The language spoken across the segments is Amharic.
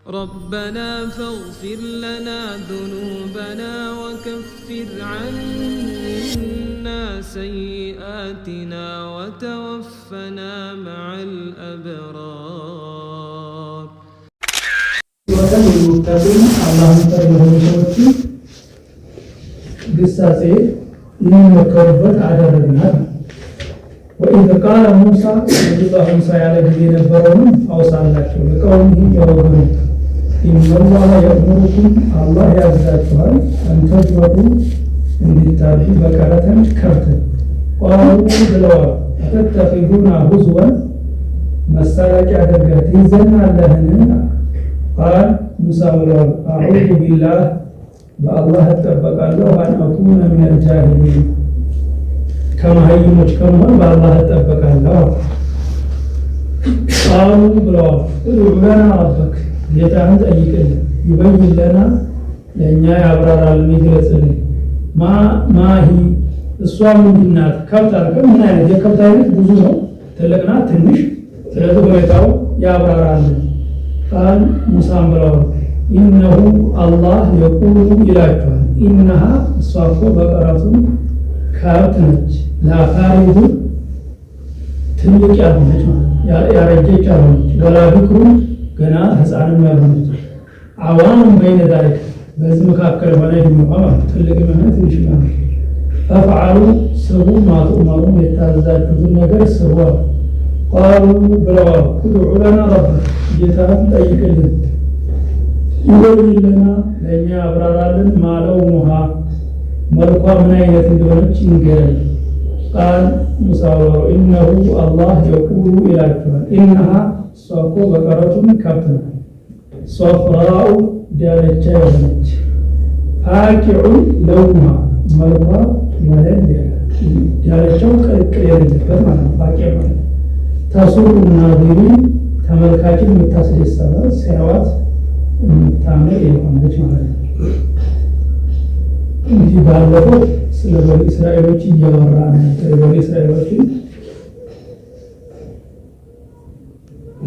ربنا فاغفر لنا ذنوبنا وكفر عنا سيئاتنا وتوفنا مع الأبرار المتقين اللهم صل وسلم قصة يمكربت على الرجال وإذ قال موسى الله موسى على الذين برهم أوصى الله لقومه يوم إن الله يأمركم الله يعزاكم أن تجمعوا من التابع بكرة كرتا قالوا بلوا أتتخذون هزوا مسالك عدد زنا لهنا قال موسى أعوذ بالله بالله اتبق الله أن أكون من الجاهلين كما هي مجكمة بالله اتبق الله قالوا بلوا ادعو لنا ربك يتعهد أيكل يبين لنا لأن يعبر المجلسين ما هي الصوام من النار كبتار كم هنا يجي كبتار بزوجه تلقنا تنش تلقى بيتاو يعبر عنه قال موسى بلوا إنه الله يقول إليكم إنها صافو بقرة كابتنج لا فارغ تلك يا رجيك ولا بكر ገና ህፃንም ያሉት አዋም በይነ ذلك በዚህ መካከል ሆነ ይመጣ ትልቅ ማለት ትንሽ ማለት ፈፈዓሉ ሰው ማጥማሩ የታዛዙ ነገር ሰው ቃሉ ብለው ادعو لنا ربك ጌታን ጠይቅልን ይወልልና ለኛ አብራራልን ማለው ሙሃ መልኳ ምን አይነት እንደሆነች ይንገረን قال موسى إنه الله يقول إليكم إنها صافو بقرة كبتنا صفراء دالتش يونج فاكع لونها ملقى ولد دالتشو كير دبر فاكع تصور الناظرين تملكاكين متصل السبب سيوات تعمل يونج ማለት እንዲህ ባለፈው ስለ በኒ እስራኤሎች እያወራን በኒ እስራኤሎች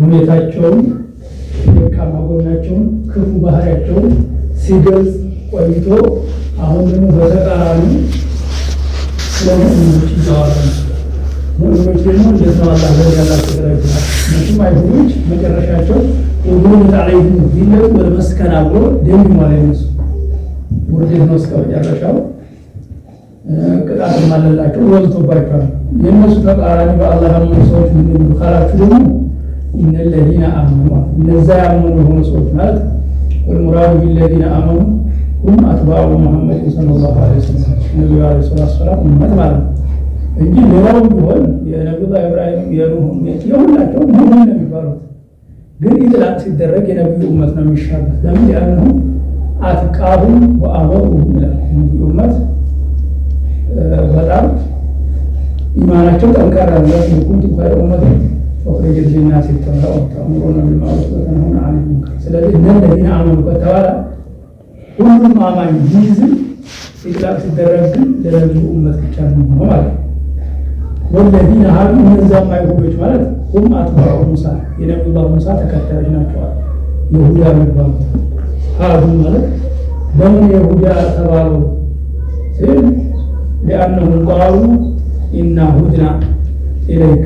ሁኔታቸውን የካማ ጎናቸውን ክፉ ባህሪያቸውን ሲገልጽ ቆይቶ አሁን ደግሞ በተቃራኒ ስለ ሙእሚኖች እያወራን ሙእሚኖች ደግሞ እንዴት ነው አላህ ያላቸው ደረጃ እነሱም አይሁዶች መጨረሻቸው ወዱን ታሪኩ ዲነው ወደ መስከና ብሎ ደም ማለት ነው ወርደህ ነው እስከ መጨረሻው ቅጣት ማለላቸው ወልቶባቸዋል የነሱ ተቃራኒ በአላህ ያመኑ ሰዎች ምንድን ነው ካላችሁ ደግሞ إن الذين آمنوا النزاع من صوت مات والمراد بالذين آمنوا هم أتباع محمد صلى الله عليه وسلم النبي عليه الصلاة والسلام أمة ماله إنجي لهم يقول يا نبي الله إبراهيم يا نوح يقول لك هم النبي بارد قل إذا لا تدرج نبي أمتنا من الشعب لأنهم أتقاهم وأمرهم إلى نبي أمة بدأ إيمانكم تنكر الله كنتم خير أمة وخرجت للناس تأمرون بالمعروف وتنهون عن المنكر ስለዚህ الذين آمنوا ከተባለ ሁሉም አማኝ ይዝም ኢጥላቅ ሲደረግ ለነብዩ ኡመት ብቻ ነው ማለት ነው والذين هادوا እነዛም አይሁዶች ማለት هم أتباع موسى የነብዩ ሙሳ ተከታዮች ናቸው ይሁዳ የሚባሉት ሃዱ ማለት በምን ይሁዳ ተባሉ ሲል لأنهم قالوا إنا هدنا إليك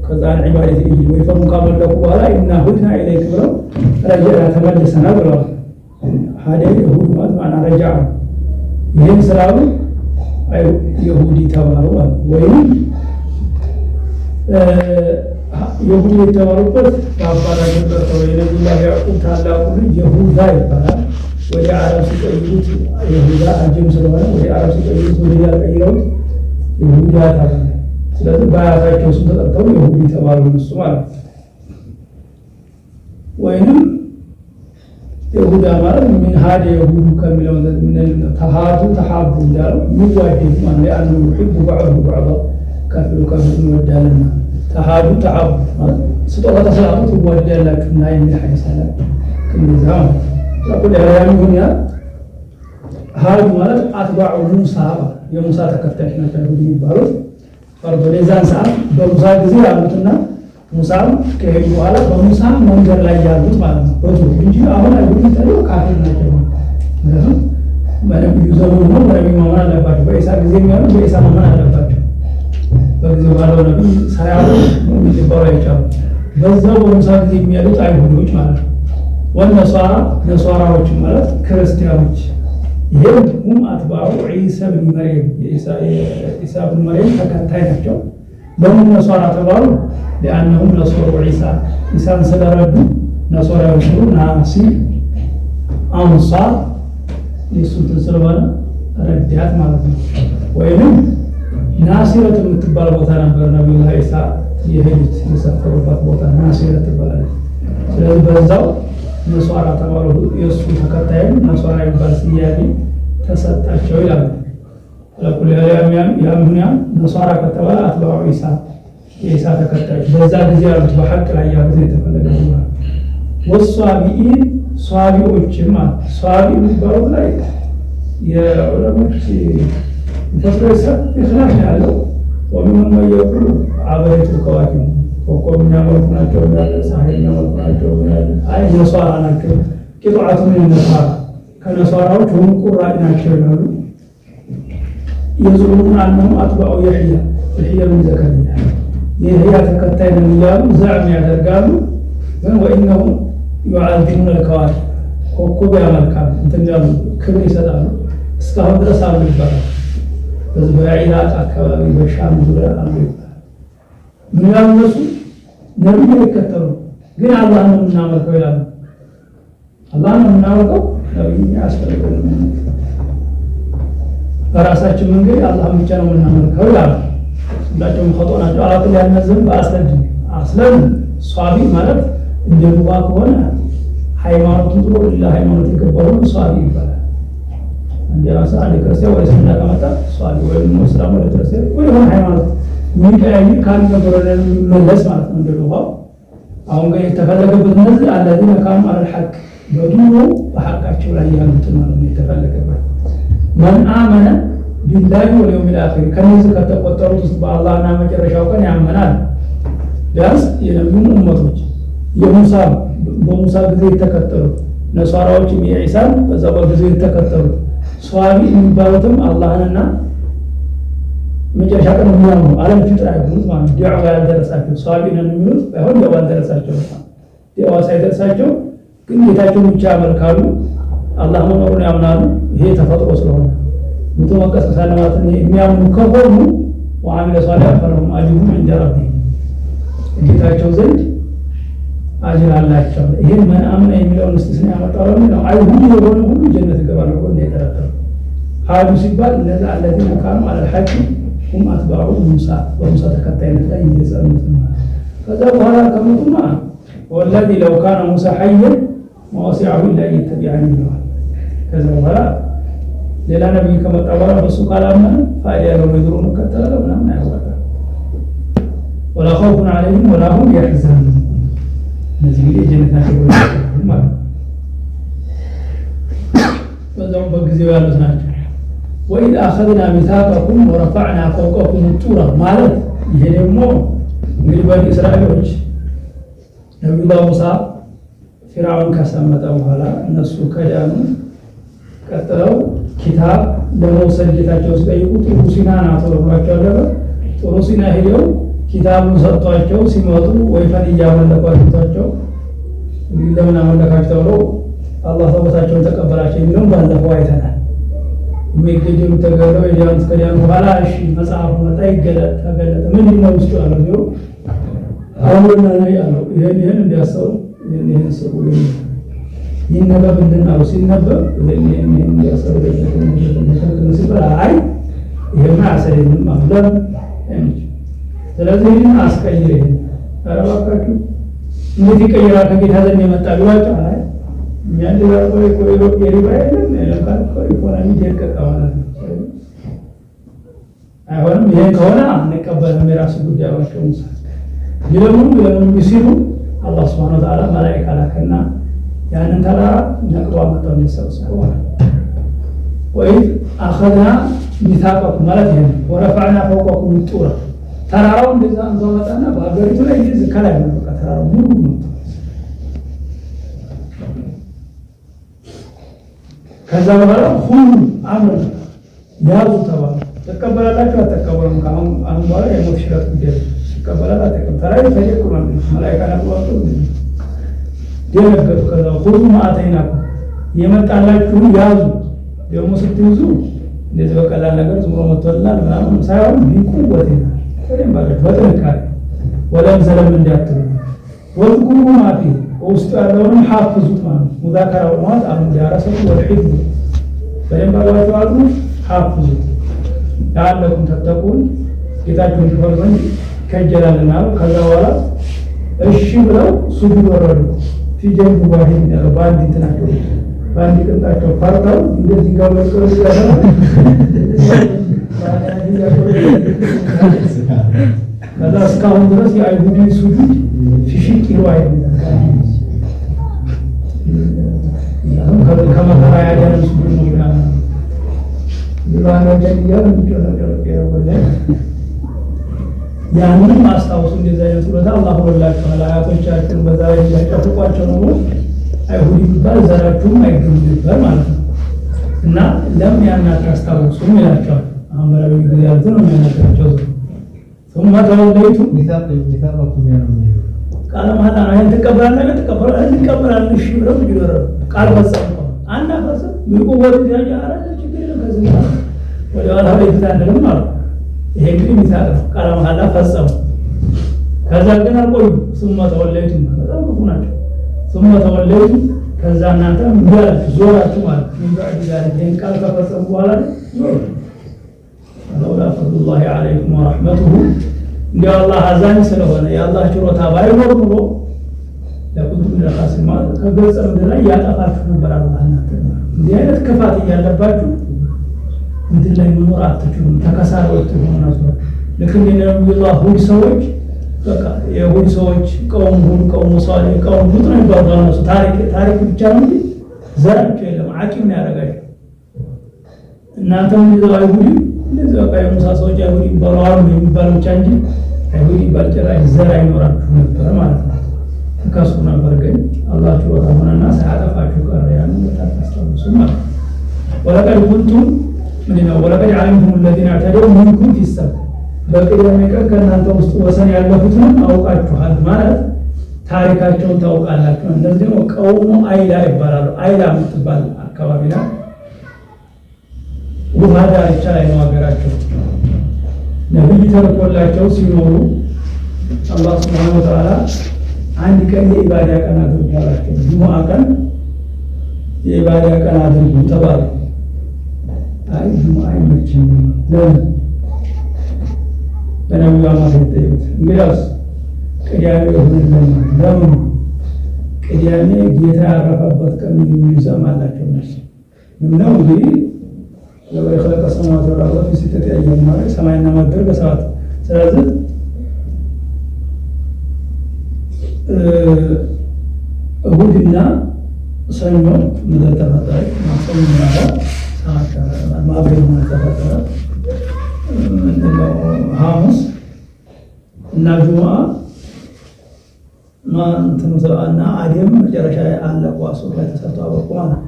ከዛን ዒባደት እንጂ ወይ ፈሙን ካመለኩ በኋላ እና ሁድና ኢለይክ ብለው ረጃ ተመለሰና ብለው ሀደ ይሁድ ማለት ማና ረጃ ይሄን ስራው አይ ይሁዲ ተባሉ ወይም ይሁዲ ተባሉበት ባባላቸው ተው የነብዩ ያዕቁብ ታላቁ ልጅ ይሁዳ ይባላል ወደ አረብ ሲቀይሩት ይሁዳ አጀም ስለሆነ ወደ አረብ ሲቀይሩት ወደ ያቀይሩት ይሁዳ ተባለ ስለዚህ ባያታቸው ስም ተጠርተው ይሁዲ ተባሉ እሱ ማለት ወይንም ይሁዳ ማለት ምን ሀደ ይሁዱ ከሚለው ምን ተሃዱ ተሐቡ እንዳሉ ይዋደዱ ማለት ያኑ ይحب بعض بعض ከፍሉ ከፍሉ ወዳለና ተሃዱ ተሐቡ ማለት ስጦታ ተሰጣጡ ይዋደዳላችሁና የሚል ሐዲስ አለ ከዛም ለቁል ያያሙን ያ ሀዱ ማለት አትባዑ ሙሳ የሙሳ ተከታዮች ናቸው ይባሉት ፈርዶ ለዛን ሰዓት በሙሳ ጊዜ ያሉትና ሙሳም ከሄዱ በኋላ በሙሳ መንገድ ላይ ያሉት ማለት ነው ወጡ እንጂ አሁን አይሁን ተለው ካፊር ናቸው ማለት በነብዩ ዘመን ነው በነብዩ ማመን አለባቸው በኢሳ ጊዜ የሚያሉ በኢሳ ማመን አለባቸው በጊዜው ባለው ነብይ ሳያው ሙሚን ሊባሉ አይቻልም በዛው በሙሳ ጊዜ የሚያሉት አይሁዶች ማለት ነው ነሷራዎች ማለት ክርስቲያኖች ይሄም አትባዑ ዒሳ ብን መርየም ኢሳ ብን መርየም ተከታይ ናቸው ለምን ነሷራ ተባሉ لأنهم نصروا عيسى إنسان سلرد نصروا يشرون ناسي أنصار يسوع تسلوانا رديات مالتنا وإنهم ناصرة متبال بوتانا برنبي الله عيسى يهدت يسافر بوتانا ناصرة تبال سلسل بزاو نصارى تبالو يسوع تكتاين نصارى يبالسياني تسطع شويلا لكل يوم نصارى كتبال أتباع عيسى ኢሳ ተከታይ በዛ ጊዜ ያሉት በሐቅ ላይ ያሉት የተፈለገው ወሷቢኢን ሷቢዎችማ ሷቢ የሚባሉት ላይ የዑለሞች ተፈሰ ኢኽላፍ ያለው ወሚን የቁሉ አበይቱ ከዋኪብ ወቆምኛ ወልናቸው ያለ ሳሂኛ ወልናቸው ያለ አይ ነሷራ ናቸው ቂጣቱ ምን ነሷራ ከነሷራዎች ሁሉ ቁራጭ ናቸው ያሉ የዙሩን አንሁ አጥባው የህያ ምን ዘከሪያ የህያ ተከታይ ነው ይላሉ ዛዕም ያደርጋሉ ወኢነሁ يعظمون الكواكب ኮከብ ያመልካሉ እንተኛሉ ክብር ይሰጣሉ እስካሁን ድረስ አሉ ይባላል በዚህ በኢራቅ አካባቢ በሻም ዙሪያ አሉ ምን ያነሱ ነብዩ ይከተሉ ግን አላህ ነው እናመልከው ይላሉ አላህ ነው እናመልከው ነብዩ ያስፈልጋል በራሳችን መንገድ አላህ ብቻ ነው እናመልከው ይላሉ ሁላቸውም ኸጦናቸው አላህ ያነዘም አስለን ሷቢ ማለት እንደውባ ከሆነ ሃይማኖቱን ጥሩ ለሃይማኖት የከበረው ሷቢ ይባላል እንዲያሳ ለክርስቲያን ወደ ስንዳ ከመጣ ሷቢ ወይም ሙስሊም ወደ ክርስቲያን ወይ ሃይማኖት ሚካኤል ካን ገበረን መለስ ማለት ነው እንደውባ አሁን ጋር የተፈለገበት ነገር አላዚነ ካም አለ ሐቅ በዱሮ በሐቃቸው ላይ ያሉት ነው የተፈለገበት ማን አመነ ቢላሂ ወልየውም الآخر ከነዚህ ከተቆጠሩት ውስጥ በአላህና መጨረሻው ቀን ያመናል ቢያንስ የነብዩ ኡመቶች የሙሳ በሙሳ ጊዜ የተከተሉ ነሷራዎች የኢሳን በዛው ጊዜ የተከተሉ ሷቢ የሚባሉትም አላህንና መጨረሻ ቀን የሚያምኑ ዓለም ፍጥራ ይሁን ማለት ዲዓዋ ያልደረሳቸው ሷቢ ነን የሚሉት ባይሆን ዲዓዋ ያልደረሳቸው ዲዓዋ ሳይደርሳቸው ግን ጌታቸውን ብቻ ያመልካሉ አላህ መኖሩን ያምናሉ ይሄ ተፈጥሮ ስለሆነ ሙተወቀስ ሰላማትን የሚያምኑ ከሆኑ ወአሚለ ሷሊሃን ፈለሁም አጅሩን ዐንደ ረቢሂም ጌታቸው ዘንድ አጅር አላቸው ይሄን ማን አመነ የሚለውን እስቲስና ያመጣው ነው አይሁድ የሆነ ሁሉ ጀነት ይገባሉ ነው የተረተው አዱ ሲባል ለዛ الذين كانوا على الحق هم اتباع موسى وموسى ተከታይነት ላይ እየጸኑት ነው ከዛ በኋላ ከመጡማ والذي لو كان موسى حيا ما وسعه الا يتبعني ከዛ በኋላ ሌላ ነብይ ከመጣ በኋላ በሱ ቃላማ ፋይዳ ነው ይድሩ መከተለው ምናምን አይወጣ ولا خوف عليهم ولا هم يحزنون እነዚህ ጀነታቸው ማለት በዛው በጊዜው ያሉት ናቸው وإذ أخذنا ميثاقكم ورفعنا فوقكم الطور ማለት ይሄ ደግሞ እንግዲህ በኒ እስራኤሎች ነብዩ ሙሳ ፊርዓውን ካሰመጠ በኋላ እነሱ ከዳኑ ቀጥለው ኪታብ ለመውሰድ ጌታቸው ሲጠይቁ ጥሩ ሲና ናቶሏቸው አለ ጥሩ ሲና ሄደው ኪታቡን ሰጥቷቸው ሲመጡ ወይፈን እያመለኳቸው ለምን አመለካቸው ነው አላህ ተወሳቸውን ተቀበላቸው የሚለው ባለፈው አይተናል የሚገደሉ ተገረው የዲያን ከዲያን በኋላ እሺ መጽሐፍ መጣ ይገለጥ ተገለጠ ምን ነው ውስጥ ያለው አሁንና ላይ ያለው ይሄን እንዲያሰው ይሄን ሰው ይነበብ እንደናው ሲነበብ ይሄን እንዲያሰው ሲባል አይ ይሄማ አሰለኝ ማለት ስለዚህ አስቀይሬ አረባካችሁ እንዴት ይቀየራል ከጌታ ዘንድ የመጣ ቢዋጭ አይ ያን ለቆይ የሪባይልን ለካል ኢኮኖሚ ደቀቀዋል አይሆንም ይሄ ከሆነ አንቀበልም የራሱ ጉዳዮች ነው ይለምን ቢሲሩ አላህ Subhanahu Wa Ta'ala መላእክት አላከና ያንን ተራራ ነቅሎ አመጣው ነው ወይ አخذنا ميثاقكم ማለት ይሄ ወረፈعنا فوقكم الطور ተራራው እንደዛ አንተዋጣና በአገሪቱ ላይ እንደዚህ ከላይ ነው በቃ ተራራው ሙሉ ነው። ከዛ በኋላ ሁሉ አምር ያዙ ተባለ። ተቀበላላችሁ አትቀበሉም? አሁን በኋላ የሞት ሽረት ጉዳይ ተቀበላላ ተቀበል ተራይ ተጀክሯል። መላእክት አናቋጡ ደነገጡ። ከዛ ሁሉ ማአተይና የመጣላችሁን ያዙ። ደግሞ ስትይዙ እንደዚህ በቀላል ነገር ዝም ብሎ መጥቶልናል ምናምን ሳይሆን ቢቁወት በጥንካሬ ወለም ዘለም እንዳትሉ ወዝኩሩ ማፊ ውስጡ ያለውን ሐፍዙት ማለት ሙዛከራው ማለት አሙዳረሰቱ ወልሂፍዝ በደንብ አድርጋችሁ አሉ ሐፍዙት ለዓለኩም ተተቁን ጌታችሁን ትፈሩ ዘንድ ከጀላልና ከዛ በኋላ እሺ ብለው ሱጁድ ወረዱ። ፊጀን ዋሂድ ነው ባንዲ እንትናቸው ባንዲ ቅንጣቸው ፈርተው እንደዚህ ጋር ወጥተው ያደረጉ ከዛ እስካሁን ድረስ የአይሁዲ ሱጁድ ፊሽቅ ኪሎ አይደለም ከመከራ ያዳነን ሱጁድ ነው ይላል ይላል ያንን አስታውሱ። እንደዛ አይነት ወዳ አላህ ወላሂ አያቶቻችን በዛ ላይ ያጨፍቋቸው ነው አይሁዲ ቢባል ዘራችሁም አይገኙበት ማለት ነው። እና ለምን ያናታስታውሱም ይላቸዋል። አሁን በረብ ጊዜ ያዝ ነው የሚያናግራቸው ثم توليتم مثاقكم يا رب ቃል ማታ አይን ተቀበላለህ ተቀበላለህ እሺ ብለው ይወረዱ ቃል ፈጸሙ አንድ ፈጸሙ ምንቆወጥ ያያራ ችግር ነው ከዚህ ወደ ኋላ ይታደለም ማለት ይሄ ግን ሚሳቅ ቃል ማታ ፈጸሙ። ከዛ ግን አቆዩ ثم توليتم በጣም ክፉ ናቸው። ثم توليتم ከዛ እናንተ ዞራችሁ ማለት ምንባድ ይላል ይሄን ቃል ከፈጸሙ በኋላ ዞር لولا فضل الله عليكم ورحمته እንደ አላህ አዛኝ ስለሆነ የአላህ ችሮታ ባይኖር ኑሮ ለቁጥሩ ለኻስ ማለት ከገጸ ምድር ላይ ያጠፋችሁ ነበር። አላህ እናንተ እንዲህ አይነት ክፋት እያለባችሁ ምድር ላይ መኖር አትችሉም። ተከሳሪዎች ሆናችሁ ልክ እንደ ነብዩላህ ሁድ ሰዎች በቃ የሁድ ሰዎች ቀውም ሷሊህ ቀውም ሉጥ ነው ይባላሉ። ታሪክ ብቻ ነው እንጂ ዘራቸው የለም። አቂም ነው ያደረጋቸው። እናንተም እንደዛ አይሁዲ እንደዛ ሙሳ ሰዎች አይሁዲ ይባላሉ የሚባለው ብቻ እንጂ አይሁዲ ባልጨራሽ ዘር አይኖራችሁ ነበር ማለት ነው። ተከሱ ነበር ግን አላህ ችሮታ ሆነና ሳያጠፋችሁ ቀረ። ያን ታስተውሱ ማለት ወለቀድ ኩንቱም ምንድነው ወለቀድ ዓለምቱም الذين اعتدوا منكم في السبت በቅደም ቀን ከእናንተ ውስጥ ወሰን ያለፉትን አውቃችኋል ማለት ታሪካቸውን ታውቃላችሁ። እነዚህ ደግሞ ቀውሙ አይላ ይባላሉ። አይላ የምትባል አካባቢ ላይ ውሃ ዳርቻ ላይ ነው ሀገራቸው። ነብይ ተልኮላቸው ሲኖሩ አላህ ሱብሓነሁ ወተዓላ አንድ ቀን የኢባዳ ቀን አድርጓላቸው። ጁሙአ ቀን የኢባዳ ቀን አድርጉ ተባሉ። አይ ጁሙአ አይመችም ለምን በነብዩ አማካኝ ጠየቁት። እንግዲያውስ ቅዳሜ ይሁንልን ለምን ቅዳሜ ጌታ ያረፈበት ቀን ይሰማላቸው ነበር። ምነው እንግዲህ ለወይ خلق السماوات والارض في 6 ايام ማለት ሰማይና ምድር በሰባት ስለዚህ እሁድና ሰኞ ምድር ተፈጠረ። ማክሰኞ ማለት ማዕበል ተፈጠረ። ሐሙስ እና ጁሙአ ማንተም ዘባና አደም መጨረሻ አለቁ አሱር ላይ ተሰርተው አበቁ ማለት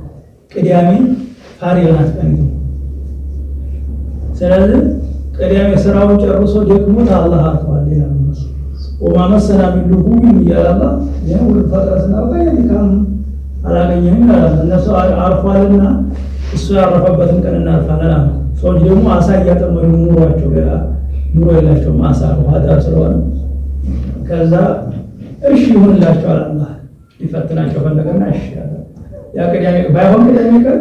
ቅዳሜ ፋሪናት ቀንቱ። ስለዚህ ቅዳሜ ስራውን ጨርሶ ደግሞ ታላህ አርፏል ይላል። ወማመሰና ቢሉሁ ይያላ ነው ፈጥረስና በየካም አላገኘም ይላል። እነሱ አርፏልና እሱ ያረፈበትን ቀን እናርፋለን። ሰዎች ደግሞ አሳ እያጠመዱ ኑሯቸው ሌላ ኑሮ የላቸውም። አሳ ውሃ ዳር ስለሆነ ከዛ እሺ ይሁንላቸዋል። አላህ ሊፈትናቸው ፈለገና እሺ ያለ ያ ቅዳሜ ባይሆን ቅዳሜ ቀን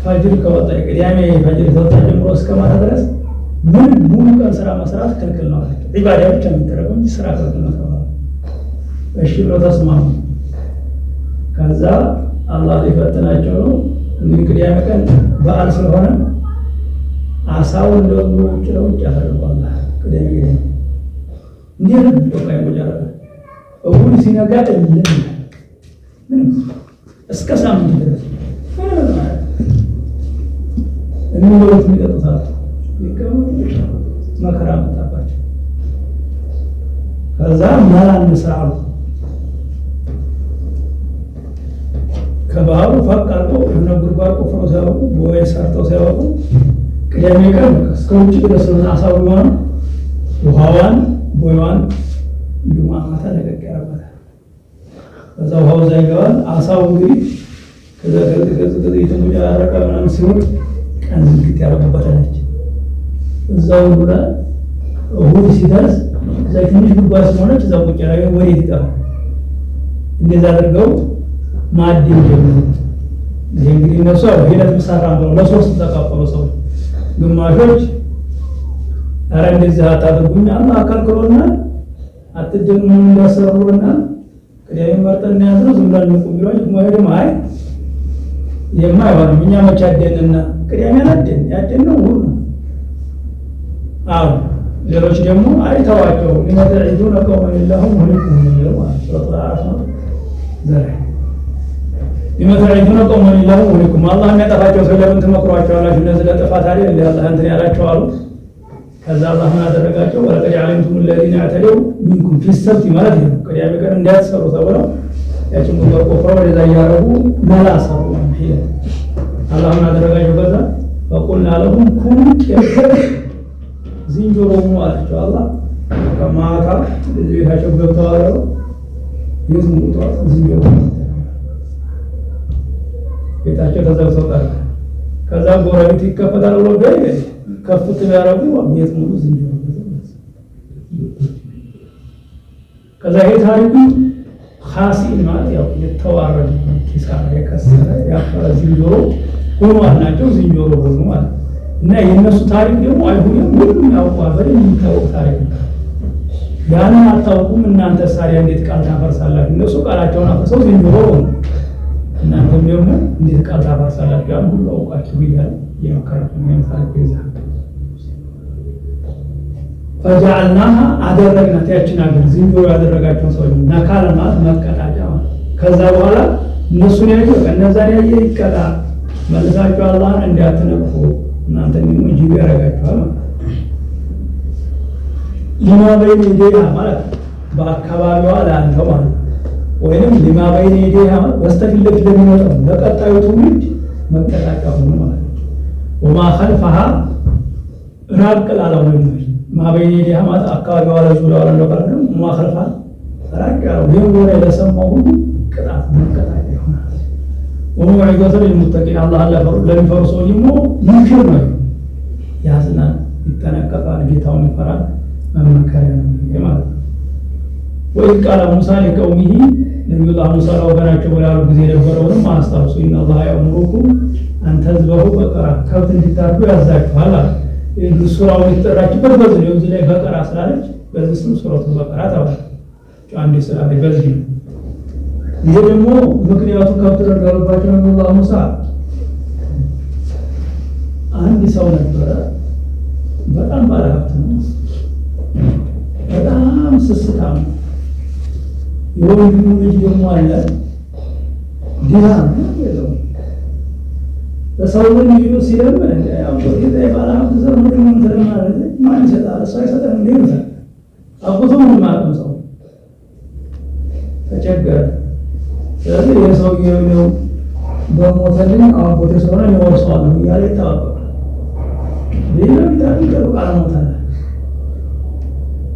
ፈጅር ከወጣ ቅዳሜ ፈጅር ከወጣ ጀምሮ እስከ ማታ ድረስ ምን ሙሉ ቀን ስራ መስራት ክልክል ነው አላቸው። ዒባዳ ብቻ የሚደረገው እንጂ ስራ ክልክል ነው። እሺ ብለው ተስማሙ። ከዛ አላህ ሊፈትናቸው ነው። እንግዲህ ቅዳሜ ቀን በዓል ስለሆነ አሳውን ደግሞ ውጭ ያደርጋል። ቅዳሜ እንዴት ነው በቃ ይወጃራል። እሁድ ሲነጋ ምን እስከ ሳምንት ድረስ የሚወሩት የሚጠጡት መከራ መጣባቸው። ከባህሩ ፈቃዶ የሆነ ጉድጓድ ቆፍረው ሲያወቁ ቦይ ሰርተው ሲያወቁ ቅዳሜ ቀን እስከ ውጭ ድረስ አሳው ቢሆን ውሃዋን ቦይዋን እንዲሁም ማታ ለቀቅ ያደርጋታል። ከዛ ውሃው እዛ ይገባል። አሳው እንግዲህ ከዛ የተሙጫ ያረቀ ምናምን ሲሆን ቀን ዝግት ያደርጉበታለች። እዛው ብላ እሑድ ሲደርስ እዛ ትንሽ ጉድጓድ ስለሆነች እዛ ቁጭ ላይ ወዴት ይጠፋል። እንደዛ አድርገው ማዕድን ጀምሩ። ይሄ እንግዲህ እነሱ ሂደት ምሳራ ነው። ለሶስት ተካፈሉ ሰዎች። ግማሾች ኧረ እንደዚህ አታድርጉኝ አላህ አከልክሎናል፣ አትደግሙ እንዳሰሩናል፣ ቅዳሜ መርጠን ያዝነው ዝም ብለን እንቁም ቢሏቸው ግማሾች አይ ይሄማ አይሆንም እኛ መቼ አደንና ቅዳሜ አላደን ያደነው ሁሉ አዎ። ሌሎች ደግሞ አይተዋቸው ሊመተዒዱን ቀውመን ለሁም ሁሊኩም ነው ማለት ሱረቱ አዕራፍ ነው። ዘራ ሊመተዒዱን ቀውመን ለሁም ሁሊኩም አላህ የሚያጠፋቸው ሰው ለምን ትመክሯቸዋላችሁ? እነዚህ ለጥፋት አይደል አላህ እንትን ያላቸው አሉ። ከዛ አላህ ምን አደረጋቸው? ወለቀድ ዓሊምቱም الذين اعتدوا منكم في السبت ማለት ነው። ቅዳሜ ቀን እንዳትሰሩ ተብለው ያችን ጉድጓድ ቆፍረው ወደዛ እያደረጉ መላሰሩ ሂደት አላህ ምን አደረጋቸው? ከዛ فقلنا لهم كونوا ዝንጀሮ ነው አላቸው። አላህ ከማታ እዚህ ያቸው ገብተዋል። ይህን ሙቷ ዝንጀሮ ቤታቸው ተዘግተው ቀረ። ከዛ ጎረቤት ይከፈታል ብሎ ገይ ከፍት ያደረጉ ቤት ሙሉ ዝንጀሮ። ከዛ ይሄ ታሪኩ ኻሲን ማለት ያው የተዋረደ ኪሳራ የከሰረ ያፈረ ዝንጀሮ ሆኗል ናቸው። ዝንጀሮ ሆኖ ማለት እና የነሱ ታሪክ ደግሞ አይሁንም ሁሉም ያውቃሉ። የሚታወቅ ታሪክ ነው። ያንን አታውቁም እናንተ ሳሪያ እንዴት ቃል ታፈርሳላችሁ? እነሱ ቃላቸውን አፍርሰው ዝንጀሮ ሆኑ። እናንተም ደግሞ እንዴት ቃል ታፈርሳላችሁ? ያን ሁሉ አውቃችሁ ይላል የመከራችሁ ነው ታሪክ ይዛል። ፈጃልናሃ አደረግናት ያችን አገር ዝንጀሮ ያደረጋቸው ሰዎች ነካለ ማለት መቀጣጫ። ከዛ በኋላ እነሱን ያዩ ከነዛን ያየ ይቀጣ መልሳችሁ አላህን እንዲያትነቁ እናንተ ምን ጅብ ያረጋችኋል። ሊማ በይነ ይዴሃ ማለት በአካባቢዋ ላለው ማለት ወይንም ሊማ በይነ ይዴሃ በስተፊት ለፊት ለሚመጣው ለቀጣዩ ትውልድ መቀጣጫ ሆኖ ማለት ወማ ኸልፈሃ ራቅ ላለው ነው። ማ በይነ ይዴሃ ማለት አካባቢዋ ለዙሪያው ላለው ቀር ነው። ወማ ኸልፈሃ ራቅ ያለው ይሄን ወሬ ለሰማው ሁሉ ቅጣት መቀጣጫ ይሆናል። ወመውዒዘቱ ሊልሙተቂን አላህ ለሚፈሩ ሰዎች ደግሞ ምክር ነው። ያዝናል፣ ይጠነቀቃል፣ ጌታውን ይፈራል። መመከሪያ ነው ማለት ነው። ወኢዝ ቃለ ሙሳ ሊቀውሚሂ ነቢዩላህ ሙሳ ለወገናቸው ያሉ ጊዜ የነበረውንም አስታውሱ። ኢነላሀ የእሙሩኩም አን ተዝበሑ በቀራ ከብት እንዲታርዱ ያዛችኋል አለ። ሱራው የተጠራችበት በዚህ ነው። እዚህ ላይ በቀራ ስላለች በዚህ ስም ሱረቱ በቀራ ተባለ። አንዴ ስላለች በዚህ ነው። ይሄ ደግሞ ምክንያቱ ከብት ረጋባቸው ነቢዩላህ ሙሳ አንድ ሰው ነበረ። በጣም ባለሀብት ነው። በጣም ስስታም ነው። የወንድሙ ልጅ ደግሞ አለ ዲና ነው። በሰው ልጅ ይሉ ሲለምን ያው ጌታ ባለሀብት ዘር ምንም ተለማለ ማን ይሰጣል? እሱ አይሰጥም እንዴ ነው። አቁቶ ምን ማለት ነው? ተቸገረ። ስለዚህ የሰውየው ነው በሞተልኝ አቦቴ ስለሆነ ይወርሰዋል እያለ ይተባበራል። ሌላ ቢታን ከሩቃል ሞታል።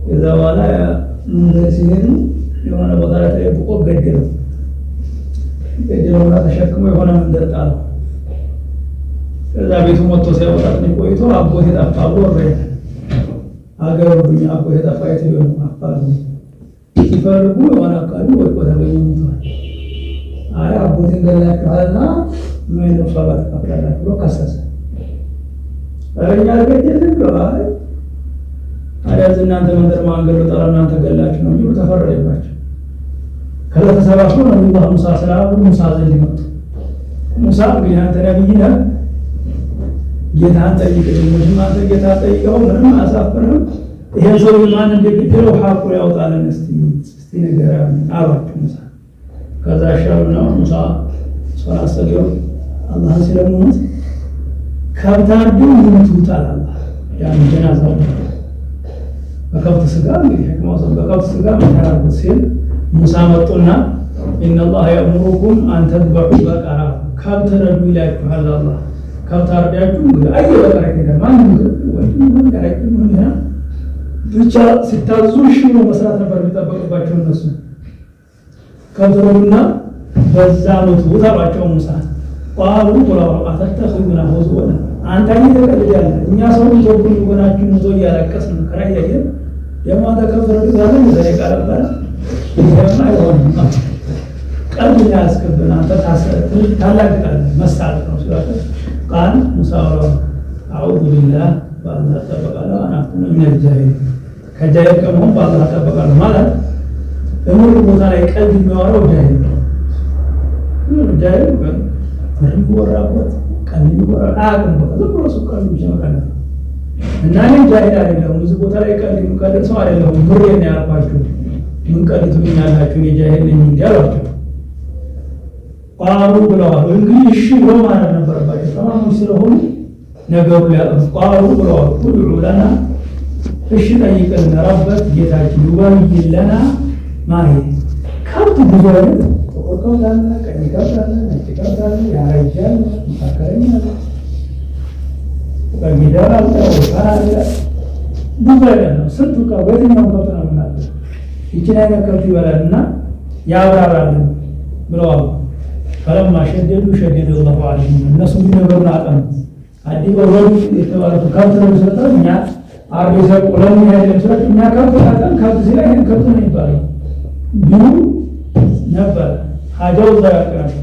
ከዛ በኋላ ሲሄዱ የሆነ ቦታ ላይ ተጠብቆ ገደለው። ገደለውና ተሸክሞ የሆነ መንደር ጣለው። ከዛ ቤቱ ሞቶ ሲያወጣት ቆይቶ አቦቴ ጠፋ ብሎ ወረደ። አገሩብኝ አቦቴ ጠፋ የት ቢሆን አባሉ ሲፈልጉ የሆነ አካባቢ ወድቆ ተገኘ ሞቷል። አይ አቦቴን ገላችኋልና ምን ነው ሰባት ተቀበላችሁ ብሎ ከሰሰ። አረኛ ገደልን ብለዋል። አያዝ እናንተ መንደር ማንገር ጠራ እናንተ ገላችሁ ነው የሚሉ ተፈረደባቸው። ከዛ ተሰባስበው ነብዩ ሙሳ ሰላም ሙሳ ዘንድ መጡ። ሙሳ እንግዲህ አንተ ነብይ ነህ፣ ጌታን ጠይቀኝ። አንተ ጌታ ጠይቀው ምንም አያሳፍርም። ይሄን ሰው ማን እንደገደለው ሐቁ ያውጣልን እስቲ ንገረን አሏቸው ሙሳ። ከዛ ሻውና ሙሳ ሶላት ሰገዱ። አላህን ሲለምኑት ከብታርዱ ይምቱታል አላህ ያን ጀናዛው በከብት ስጋ እንግዲህ ህክማው በከብት ስጋ መተራበት ሲል ሙሳ መጡና ኢነላህ የእሙሩኩም አን ተዝበሑ በቀራ ከብት ረዱ ይላችኋል። አላህ ከብት አርዳችሁ አየ በቀራ ይገር ማንም ወይ ጋራችሁ ምን ያ ብቻ ሲታዙ እሺ ነው መስራት ነበር የሚጠበቅባቸው እነሱ። ከብት ረዱና በዛ ሞቱ ተባቸው ሙሳ ቃሉ ወላሁ አተተኹና ሁዙወና አንተ እየተቀደዳለህ እኛ ሰው ልጆቹን ጎናችን ሞቶ እያለቀስን ከራ ያየን ደግሞ አንተ ከብት ረዱ ጋር ነው ተለቃለበረ ይሄማ አይሆንም ቀልብ ያስከብና ተታሰተ ታላቅ ቃል መስጣት ነው ሲላተ ቃል ሙሳ አዑዙ ቢላህ በአላህ ተበቃለ አናኩነ ምን ጃሂል ከጃሂል ከመሆን በአላህ ተበቃለ ማለት በሙሉ ቦታ ላይ ቀልብ የሚያወራው ጃሂል ነው። ጃሂል ምንም ወራበት ቀልብ ወራ አቅም ዝም ብሎ ሱቃሉ ይጀምራል እና እኔ ጃሂል አይደለሁም እዚህ ቦታ ላይ ቀልብ የሚቀልድ ሰው አይደለሁም ምሬ ነው ያልኳችሁ ምን ቀልቱኛላችሁ የጃሂል ነኝ እንዲያላችሁ ቃሉ ብለዋል። እንግዲህ እሺ ብሎ ማለት ነበረባቸው ተማሙሽ ስለሆኑ ነገሩ ሊያጠፉ ቃሉ ብለዋል። ቁድዑ ለና እሺ ጠይቀን ረበት ጌታችን ይወይን ለና ማለት ከብት ብዙ አይነት ጥቁር ከብት አለ፣ ቀይ ከብት አለ፣ ነጭ ከብት አለ፣ ያረጃል፣ መካከለኛ አለ፣ በጊዳር አለ፣ ወፋ አለ፣ ብዙ አይነት ነው። ስንቱ ከየትኛው ከብት ነው የምናለው? ይችን አይነት ከብት ይበላልና ያብራራል ብለዋል። ፈለማ ሸደዱ ሸደደ አላሁ ዐለይሂም እነሱ ነገሩን አጠኑ። አዲስ ወረዱ የተባሉት ከብት ነው ሰጠው እኛ አርቢ ሰው ለምን ያለ ሰው እኛ ከብት አጠን ከብት ሲላ ይሄን ከብት ነው ይባላል ቢሉ ነበር ሀጃው ዘያቀራቸው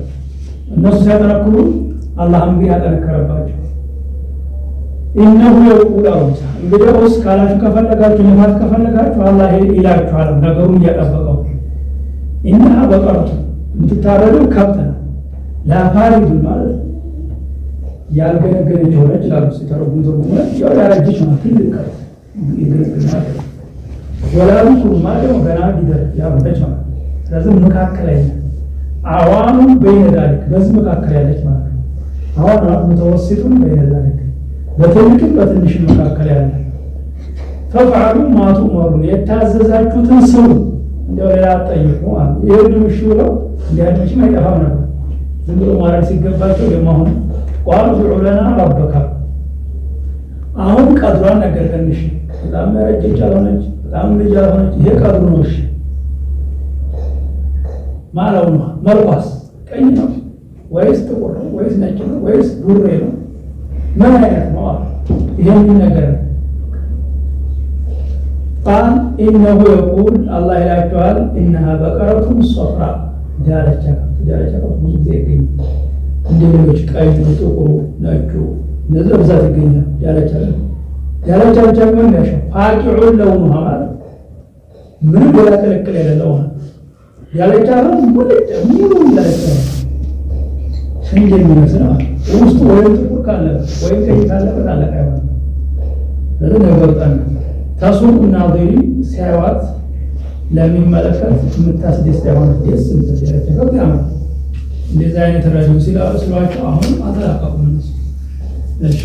እነሱ ሲያጠነክሩ አላህም ቢያጠነከረባቸው ኢነሁ የቁል አውሳ እንግዲህ ወስ ካላችሁ ከፈለጋችሁ ልማት ከፈለጋችሁ አላህ ይላችኋል ነገሩን እያጠበቀው ኢነሃ በቀረቱ የምትታረደው ከብት ነው ላፋሪዱ ማለት ያልገነገነች ሆነች ላሉ ሲተረጉም ተርጉመት ያው ያረጀች ማለት ትልቅ ከብት ይገነገና ወላሉ ማለት ገና ቢደር ያረጀች ማለት ስለዚህ መካከለኛ አዋኑ በይነ ዳሊክ በዚህ መካከል ያለች ማለት ነው። አዋኑ ሙተወሲጡን በይነ ዳሊክ በትልቅም በትንሽም መካከል ያለ ፈፍዐሉ ማ ቱእመሩን የታዘዛችሁትን ስሩ እንደው ሌላ አትጠይቁ ማለት ይሄን እሺ ብለው እንዲያድምሽም አይጠፋም ነበር ዝም ብሎ ማድረግ ሲገባቸው ደግሞ አሁን ቃሉ ኡድዑ ለና ረበካ አሁን ቀድሯን ነገር ከንሽ በጣም ያረጀች አልሆነች በጣም ልጅ አልሆነች ይሄ ቀድሩ ነው እሺ ማለው ነው መልኳስ ቀይ ነው ወይስ ጥቁር ነው ወይስ ነጭ ነው ወይስ ቡሬ ነው ምን አይነት ነው ይሄን ነገር ቃል ኢነሁ የቁል አላህ ይላቸዋል ኢነሃ በቀረቱን ሶፍራ ዳለቻ ብዙ ጊዜ ይገኛል እንደ ሌሎች ቀይ ጥቁሩ ነጩ እነዚህ በብዛት ይገኛል ዳለቻ ብቻ ቢሆን ያሻው ፋቂዑን ለውኑ ማለት ምንም ሌላ ክልክል የሌለው ዳለቻ ነው ሙሉ ዳለቻ እንደ የሚመስል ውስጡ ወይም ጥቁር ካለበት ወይም ቀይ ካለበት አለቃ ይሆናል ለዚህ ነገር ጠና ተሱቁ ናዚሪ ሲያዋት ለሚመለከት የምታስደስት የሆነ ደስ የምትደረግ ነው። እንደዚህ አይነት ራዲዮ ሲሏቸው አሁን አተላቀቁም እነሱ እሺ